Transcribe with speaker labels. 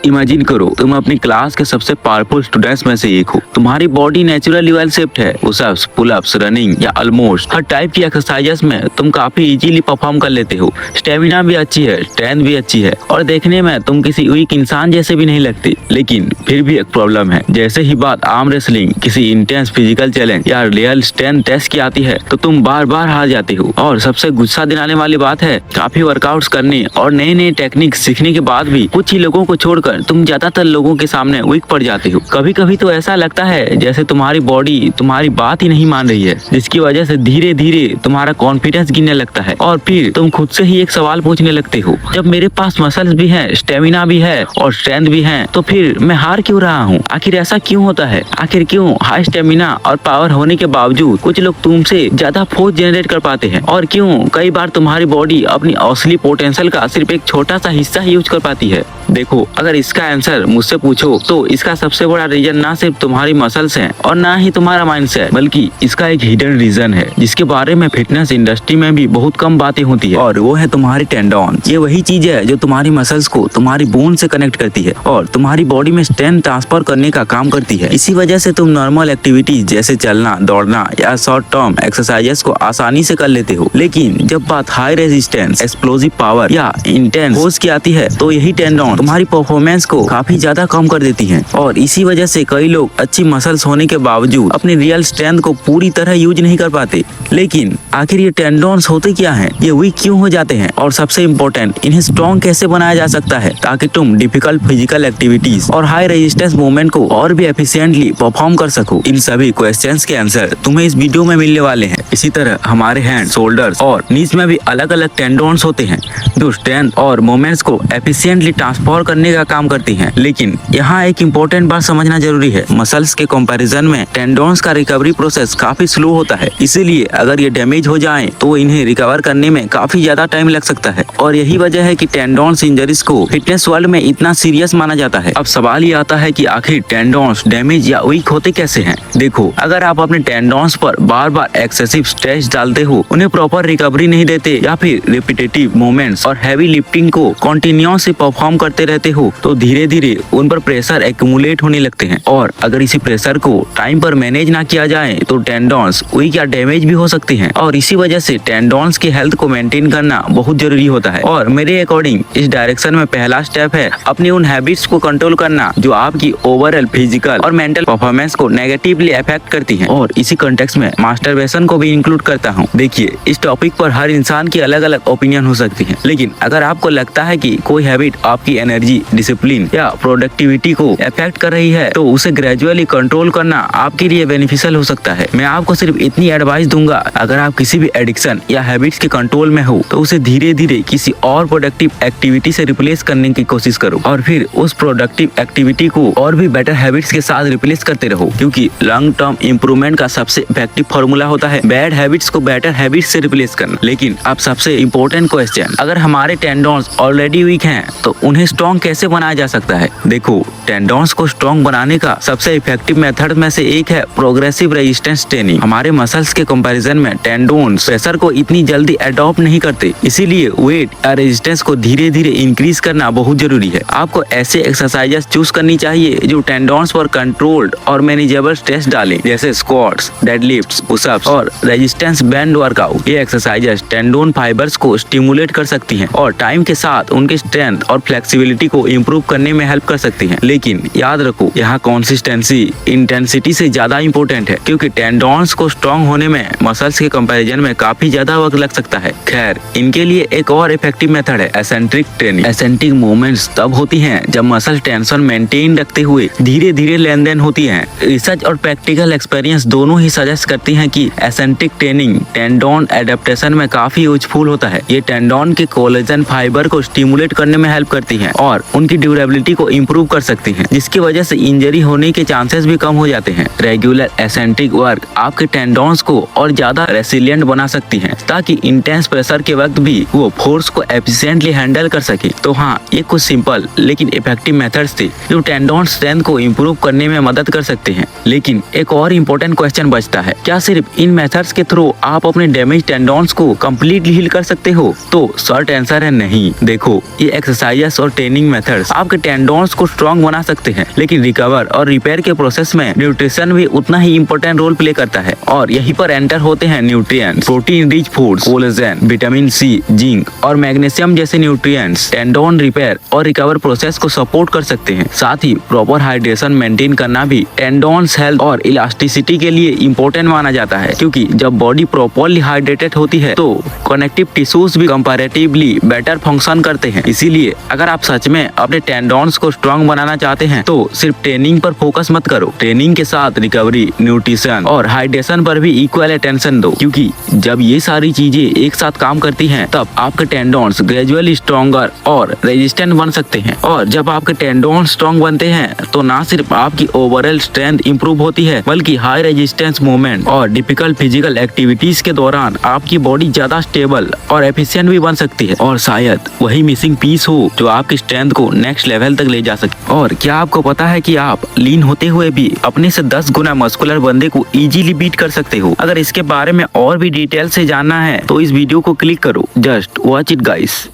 Speaker 1: Imagine करो तुम अपनी क्लास के सबसे पावरफुल स्टूडेंट्स में से एक हो। तुम्हारी बॉडी नेचुरली वेल शेप्ड है। पुशअप्स, पुलअप्स, रनिंग या ऑलमोस्ट हर टाइप की एक्सरसाइजेस में तुम काफी इजीली परफॉर्म कर लेते हो। स्टेमिना भी अच्छी है, स्ट्रेंथ भी अच्छी है और देखने में तुम किसी वीक इंसान जैसे भी नहीं लगते। लेकिन फिर भी एक प्रॉब्लम है। जैसे ही बात आर्म रेसलिंग, किसी इंटेंस फिजिकल चैलेंज या रियल स्ट्रेंथ टेस्ट की आती है तो तुम बार बार हार जाते हो। और सबसे गुस्सा दिलाने वाली बात है, काफी वर्कआउट्स करने और नए नए टेक्निक सीखने के बाद भी कुछ ही लोगों को छोड़कर तुम ज्यादातर लोगों के सामने वीक पड़ जाते हो। कभी कभी तो ऐसा लगता है जैसे तुम्हारी बॉडी तुम्हारी बात ही नहीं मान रही है, जिसकी वजह से धीरे धीरे तुम्हारा कॉन्फिडेंस गिरने लगता है और फिर तुम खुद से ही एक सवाल पूछने लगते हो, जब मेरे पास मसल्स भी हैं, स्टेमिना भी है और स्ट्रेंथ भी है, तो फिर मैं हार क्यों रहा हूँ? आखिर ऐसा क्यों होता है? आखिर क्यों हाई स्टेमिना और पावर होने के बावजूद कुछ लोग तुमसे ज्यादा फोर्स जनरेट कर पाते हैं और क्यों कई बार तुम्हारी बॉडी अपनी असली पोटेंशियल का सिर्फ एक छोटा सा हिस्सा ही यूज कर पाती है? देखो, अगर इसका आंसर मुझसे पूछो तो इसका सबसे बड़ा रीजन ना सिर्फ तुम्हारी मसल्स हैं और ना ही तुम्हारा माइंडसेट, बल्कि इसका एक हिडन रीजन है जिसके बारे में फिटनेस इंडस्ट्री में भी बहुत कम बातें होती है, और वो है तुम्हारी टेंडन। ये वही चीज है जो तुम्हारी मसल्स को तुम्हारी बोन से कनेक्ट करती है और तुम्हारी बॉडी में स्ट्रेंथ ट्रांसफर करने का काम करती है। इसी वजह से तुम नॉर्मल एक्टिविटीज जैसे चलना, दौड़ना या शॉर्ट टर्म एक्सरसाइजेस को आसानी से कर लेते हो, लेकिन जब बात हाई रेजिस्टेंस, एक्सप्लोजिव पावर या इंटेंस फोर्स की आती है तो यही टेंडन तुम्हारी परफॉर्मेंस को काफी ज्यादा कम कर देती है। और इसी वजह से कई लोग अच्छी मसल्स होने के बावजूद अपनी रियल स्ट्रेंथ को पूरी तरह यूज नहीं कर पाते। लेकिन आखिर ये टेंडन्स होते क्या हैं? ये वीक क्यों हो जाते हैं? और सबसे इम्पोर्टेंट, इन्हें स्ट्रॉन्ग कैसे बनाया जा सकता है ताकि तुम डिफिकल्ट फिजिकल एक्टिविटीज और हाई रेजिस्टेंस मूवमेंट को और भी एफिशिएंटली परफॉर्म कर सको? इन सभी क्वेश्चंस के आंसर तुम्हें इस वीडियो में मिलने वाले हैं। इसी तरह हमारे हैंड, शोल्डर्स और नीज में भी अलग अलग टेंडन्स होते हैं जो स्ट्रेंथ और मूवमेंट्स को एफिशिएंटली ट्रांसफर करने का काम करती हैं। लेकिन यहाँ एक इम्पोर्टेंट बात समझना जरूरी है, मसल्स के कंपैरिजन में टेंडन्स का रिकवरी प्रोसेस काफी स्लो होता है। इसीलिए अगर ये डैमेज हो जाए तो इन्हें रिकवर करने में काफी ज्यादा टाइम लग सकता है और यही वजह है कि टेंडन्स इंजरीज को फिटनेस वर्ल्ड में इतना सीरियस माना जाता है। अब सवाल ये आता है कि आखिर टेंडन्स डैमेज या वीक होते कैसे हैं? देखो, अगर आप अपने टेंडन्स पर बार बार एक्सेसिव स्ट्रेस डालते हो, उन्हें प्रॉपर रिकवरी नहीं देते या फिर रिपीटेटिव मूवमेंट्स और हैवी लिफ्टिंग को कंटिन्यूअसली परफॉर्म करते रहते हो तो धीरे धीरे उन पर प्रेशर एक्यूमुलेट होने लगते हैं और अगर इसी प्रेशर को टाइम पर मैनेज ना किया जाए तो टेंडन्स वीक या डैमेज भी हो सकते हैं। और इसी वजह से टेंडन्स की हेल्थ को मेंटेन करना बहुत जरूरी होता है और मेरे अकॉर्डिंग इस डायरेक्शन में पहला स्टेप है अपनी उन हैबिट्स को कंट्रोल करना जो आपकी ओवरऑल फिजिकल और मेंटल परफॉर्मेंस को नेगेटिवली अफेक्ट करती हैं। और इसी कॉन्टेक्स्ट में मास्टरबेशन को भी इंक्लूड करता हूँ। देखिए, इस टॉपिक पर हर इंसान की अलग अलग ओपिनियन हो सकती है, लेकिन अगर आपको लगता है कि कोई हैबिट आपकी एनर्जी, डिसिप्लिन या प्रोडक्टिविटी को अफेक्ट कर रही है तो उसे ग्रेजुअली कंट्रोल करना आपके लिए बेनिफिशियल हो सकता है। मैं आपको सिर्फ इतनी एडवाइस दूंगा, अगर आप किसी भी एडिक्शन या हैबिट्स के कंट्रोल में हो तो उसे धीरे धीरे किसी और प्रोडक्टिव एक्टिविटी से रिप्लेस करने की कोशिश करो और फिर उस प्रोडक्टिव एक्टिविटी को और भी बेटर हैबिट्स के साथ रिप्लेस करते रहो, क्योंकि लॉन्ग टर्म इंप्रूवमेंट का सबसे इफेक्टिव फॉर्मूला होता है बैड हैबिट्स को बेटर हैबिट्स से रिप्लेस करना। लेकिन अब सबसे इम्पोर्टेंट क्वेश्चन, अगर हमारे टेंडन्स ऑलरेडी वीक हैं तो उन्हें स्ट्रॉन्ग कैसे बनाया जा सकता है? देखो, टेंडन्स को स्ट्रॉन्ग बनाने का सबसे इफेक्टिव मेथड में से एक है प्रोग्रेसिव रेजिस्टेंस ट्रेनिंग। हमारे मसल्स के कंपैरिजन में टेंडन्स प्रेशर को इतनी जल्दी अडॉप्ट नहीं करते, इसीलिए वेट या रेजिस्टेंस को धीरे धीरे इंक्रीज करना बहुत जरूरी है। आपको ऐसे एक्सरसाइजेस चूज करनी चाहिए जो टेंडन्स पर कंट्रोल्ड और मैनेजेबल स्ट्रेस डालें, जैसे स्क्वाट्स, डेडलिफ्ट्स, पुशअप्स और रेजिस्टेंस बैंड वर्कआउट। ये एक्सरसाइजेस टेंडन फाइबर्स को स्टिमुलेट कर सकती हैं और टाइम के साथ उनके स्ट्रेंथ और फ्लेक्सिबिलिटी को इम्प्रूव करने में हेल्प कर सकती हैं। लेकिन याद रखो, यहाँ कंसिस्टेंसी इंटेंसिटी से ज्यादा इंपॉर्टेंट है, क्योंकि टेंडन्स को स्ट्रॉन्ग होने में मसल्स के कंपैरिजन में काफी ज्यादा वक्त लग सकता है। खैर, इनके लिए एक और इफेक्टिव मेथड है एसेंट्रिक ट्रेनिंग। एसेंट्रिक मूवमेंट्स तब होती हैं जब मसल टेंशन मेंटेन रखते हुए धीरे धीरे लेन देन होती है। रिसर्च और प्रैक्टिकल एक्सपीरियंस दोनों ही सजेस्ट करती हैं कि एसेंट्रिक ट्रेनिंग टेंडन एडेप्टेशन में काफी यूजफुल होता है। ये टेंडन के कोलेजन फाइबर को स्टिमुलेट करने में हेल्प करती हैं और उनकी ड्यूरेबिलिटी को इम्प्रूव कर सकती हैं, जिसकी वजह से इंजरी होने के चांसेस भी कम हो जाते हैं। रेगुलर एसेंट्रिक वर्क आपके टेंडन्स को और ज्यादा रेसिलिएंट बना सकती है ताकि इंटेंस प्रेशर के वक्त भी वो फोर्स को एफिशिएंटली हैंडल कर सके। तो हाँ, ये कुछ सिंपल लेकिन इफेक्टिव मेथड्स थे जो टेंडन स्ट्रेंथ को इम्प्रूव करने में मदद कर सकते हैं। लेकिन एक और इम्पोर्टेंट क्वेश्चन बचता है, क्या सिर्फ इन मेथड्स के थ्रू आप अपने डैमेज टेंडन्स को कंप्लीटली हील कर सकते हो? तो शॉर्ट आंसर है नहीं। देखो, ये एक्सरसाइजेस और ट्रेनिंग मेथड्स आपके टेंडोन्स को स्ट्रॉन्ग बना सकते हैं, लेकिन रिकवर और रिपेयर के प्रोसेस में न्यूट्रिशन भी उतना ही इम्पोर्टेंट रोल प्ले करता है। और यहीं पर एंटर होते हैं nutrients. Protein rich foods, collagen, vitamin C, zinc और मैग्नीशियम जैसे न्यूट्रिएंट्स टेंडोन रिपेयर और रिकवर प्रोसेस को सपोर्ट कर सकते हैं। साथ ही प्रॉपर हाइड्रेशन मेंटेन करना भी टेंडोन्स हेल्थ और इलास्टिसिटी के लिए इम्पोर्टेंट माना जाता है, क्योंकि जब बॉडी प्रॉपरली हाइड्रेटेड होती है तो कनेक्टिव टिश्यूज भी कंपैरेटिवली बेटर फंक्शन करते हैं। इसीलिए अगर आप सच में अपने टेंडोन्स को स्ट्रॉन्ग बनाना चाहते हैं तो सिर्फ ट्रेनिंग पर फोकस मत करो, ट्रेनिंग के साथ रिकवरी, न्यूट्रिशन और हाइड्रेशन पर भी इक्वल अटेंशन दो, क्योंकि जब ये सारी चीजें एक साथ काम करती हैं तब आपके टेंडोन्स ग्रेजुअली स्ट्रॉन्गर और रेजिस्टेंट बन सकते हैं। और जब आपके टेंडोन्स स्ट्रॉन्ग बनते हैं तो ना सिर्फ आपकी ओवरऑल स्ट्रेंथ इंप्रूव होती है, बल्कि हाई रेजिस्टेंस मूवमेंट और डिफिकल्ट फिजिकल एक्टिविटीज के दौरान आपकी बॉडी ज्यादा स्टेबल और एफिशिएंट भी बन सकती है। और शायद वही मिसिंग पीस हो जो आपकी स्ट्रेंथ को नेक्स्ट लेवल तक ले जा सके। और क्या आपको पता है कि आप लीन होते हुए भी अपने से 10 गुना मस्कुलर बंदे को इजीली बीट कर सकते हो? अगर इसके बारे में और भी डिटेल से जानना है तो इस वीडियो को क्लिक करो। Just watch it guys.